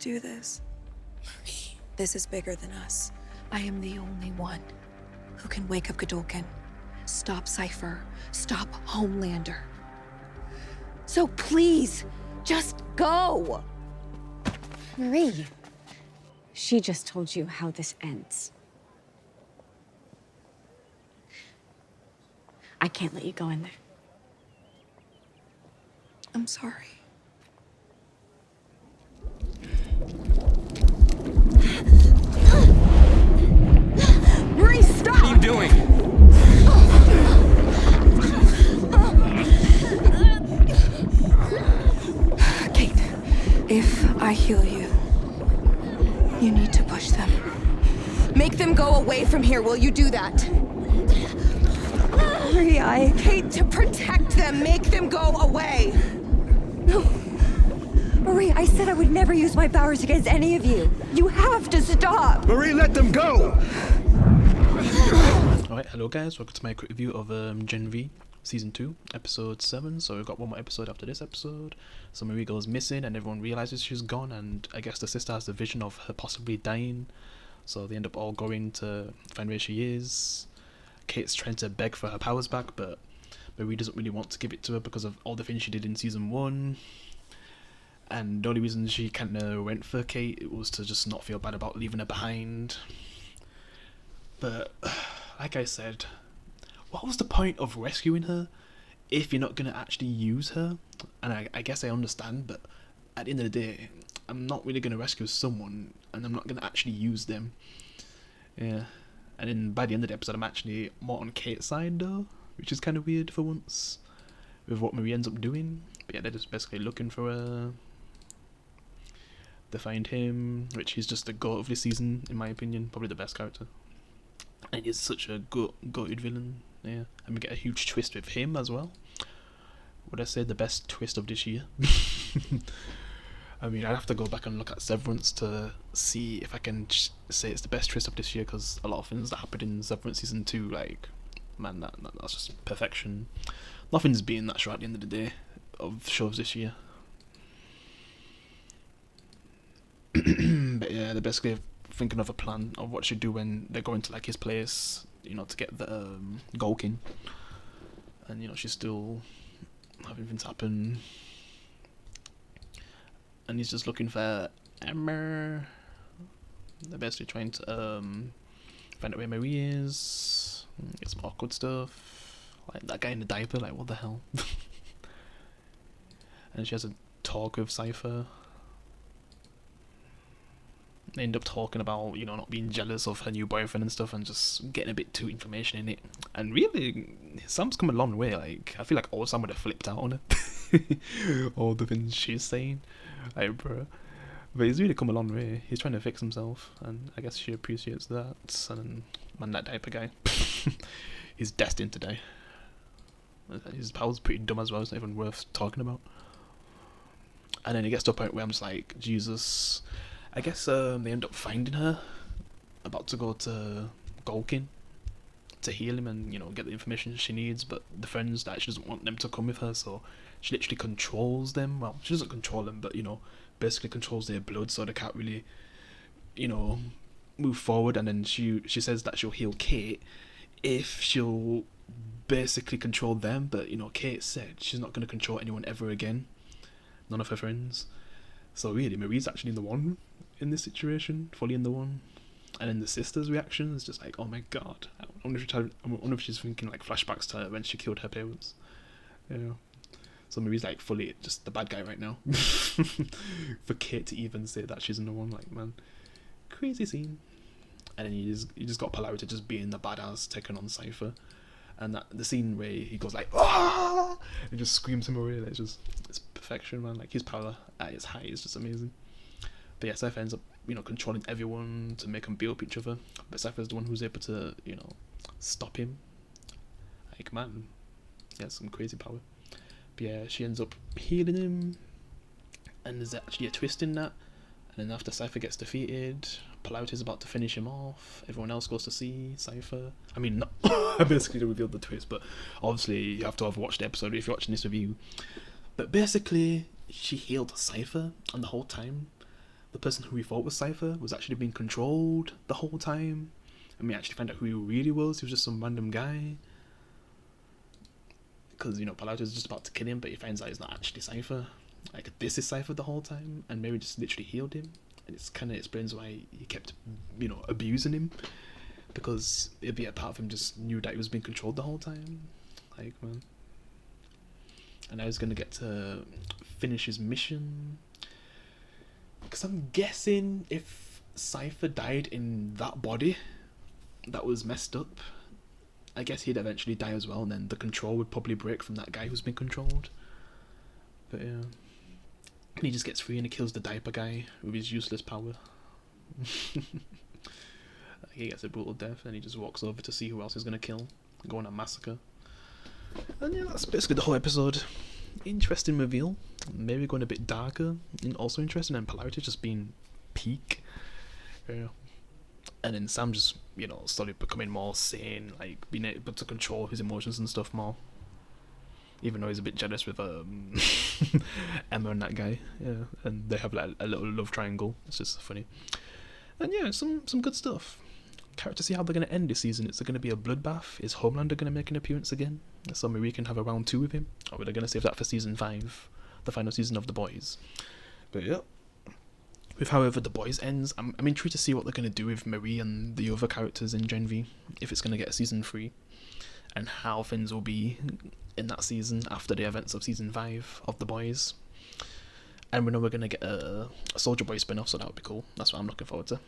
do this. This is bigger than us. I am the only one who can wake up Godolkin, stop Cypher, stop Homelander. So please, just go! Marie, she just told you how this ends. I can't let you go in there. I'm sorry. Marie, stop! What are you doing? Kate, if I heal you, you need to push them. Make them go away from here. Will you do that? Marie, Kate, to protect them, make them go away. No. Marie, I said I would never use my powers against any of you. You have to stop! Marie, let them go! Alright, hello guys, welcome to my quick review of Gen V Season 2, Episode 7. So we've got one more episode after this episode. So Marie goes missing and everyone realizes she's gone, and I guess the sister has the vision of her possibly dying. So they end up all going to find where she is. Kate's trying to beg for her powers back, but Marie doesn't really want to give it to her because of all the things she did in Season 1. And the only reason she kind of went for Kate it was to just not feel bad about leaving her behind. But, like I said, what was the point of rescuing her if you're not going to actually use her? And I guess I understand, but at the end of the day, I'm not really going to rescue someone, and I'm not going to actually use them. Yeah. And then by the end of the episode, I'm actually more on Kate's side, though, which is kind of weird for once, with what Marie ends up doing. But yeah, they're just basically looking for her. They find him, which he's just the goat of this season, in my opinion. Probably the best character. And he's such a goated villain, yeah. And we get a huge twist with him as well. Would I say the best twist of this year? I mean, I'd have to go back and look at Severance to see if I can say it's the best twist of this year, because a lot of things that happened in Severance Season 2, like, man, that's just perfection. Nothing's beating that show at the end of the day of shows this year. But yeah, they're basically thinking of a plan of what she'd do when they're going to like his place, you know, to get the Golkin. And you know, she's still having things happen, and he's just looking for Emma. They're basically trying to find out where Marie is, get some awkward stuff, like that guy in the diaper, like what the hell. And she has a talk with Cypher. They end up talking about, you know, not being jealous of her new boyfriend and stuff, and just getting a bit too information in it. And really, Sam's come a long way. Like, I feel like all Sam would have flipped out on her. All the things she's saying. Like, bro. But he's really come a long way. He's trying to fix himself, and I guess she appreciates that. And man, that diaper guy. He's destined to die. His power's pretty dumb as well. It's not even worth talking about. And then it gets to a point where I'm just like, Jesus. I guess they end up finding her, about to go to Golkin to heal him and, you know, get the information she needs, but the friends that she doesn't want them to come with her, so she literally controls them. Well, she doesn't control them, but, you know, basically controls their blood, so they can't really, you know, move forward. And then she says that she'll heal Kate if she'll basically control them, but, you know, Kate said she's not going to control anyone ever again, none of her friends. So really, Marie's actually the one in this situation, fully in the one. And then the sister's reaction is just like, oh my god. I wonder if she's thinking like flashbacks to her when she killed her parents. Yeah. So Marie's like fully just the bad guy right now. For Kate to even say that she's in the one, like, man, crazy scene. And then you just got Polarity just being the badass taking on Cypher. And that the scene where he goes like, ah, and just screams him away. It's perfection, man. Like, his power at its height is just amazing. But yeah, Cypher ends up, you know, controlling everyone to make them beat up each other. But Cypher's the one who's able to, you know, stop him. Like, man, he has some crazy power. But yeah, she ends up healing him, and there's actually a twist in that. And then after Cypher gets defeated, Polarity's about to finish him off. Everyone else goes to see Cypher. I mean, not I basically revealed the twist, but obviously you have to have watched the episode if you're watching this review. But basically, she healed Cypher, and the whole time, the person who we thought was Cypher was actually being controlled the whole time, and we actually found out who he really was. He was just some random guy. Because, you know, Palauta is just about to kill him, but he finds out he's not actually Cypher. Like, this is Cypher the whole time, and Mary just literally healed him. And it's kind of explains why he kept, you know, abusing him. Because it'd be a part of him just knew that he was being controlled the whole time. Like, man. And now he's gonna get to finish his mission. Because I'm guessing if Cypher died in that body that was messed up, I guess he'd eventually die as well, and then the control would probably break from that guy who's been controlled. But yeah. And he just gets free and he kills the diaper guy with his useless power. He gets a brutal death and he just walks over to see who else he's going to kill. Go on a massacre. And yeah, that's basically the whole episode. Interesting reveal. Maybe going a bit darker. And also interesting, and Polarity just being peak. Yeah. And then Sam just, you know, slowly becoming more sane, like being able to control his emotions and stuff more. Even though he's a bit jealous with Emma and that guy, yeah, and they have like a little love triangle. It's just funny. And yeah, some good stuff. Can't wait to see how they're gonna end this season. Is it gonna be a bloodbath? Is Homelander gonna make an appearance again? So maybe we can have a round 2 with him, or are they gonna save that for season 5, the final season of The Boys? But yeah. With however The Boys ends, I'm intrigued to see what they're going to do with Marie and the other characters in Gen V, if it's going to get a season 3, and how things will be in that season after the events of season 5 of The Boys. And we know we're going to get a Soldier Boy spin-off, so that would be cool. That's what I'm looking forward to.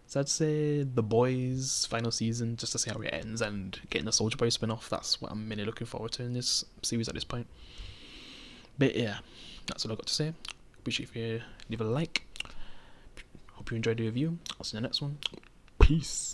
So I'd say The Boys final season, just to see how it ends, and getting a Soldier Boy spin-off, that's what I'm really looking forward to in this series at this point. But yeah, that's all I've got to say. Appreciate if you leave a like. Hope you enjoyed the review. I'll see you in the next one. Peace.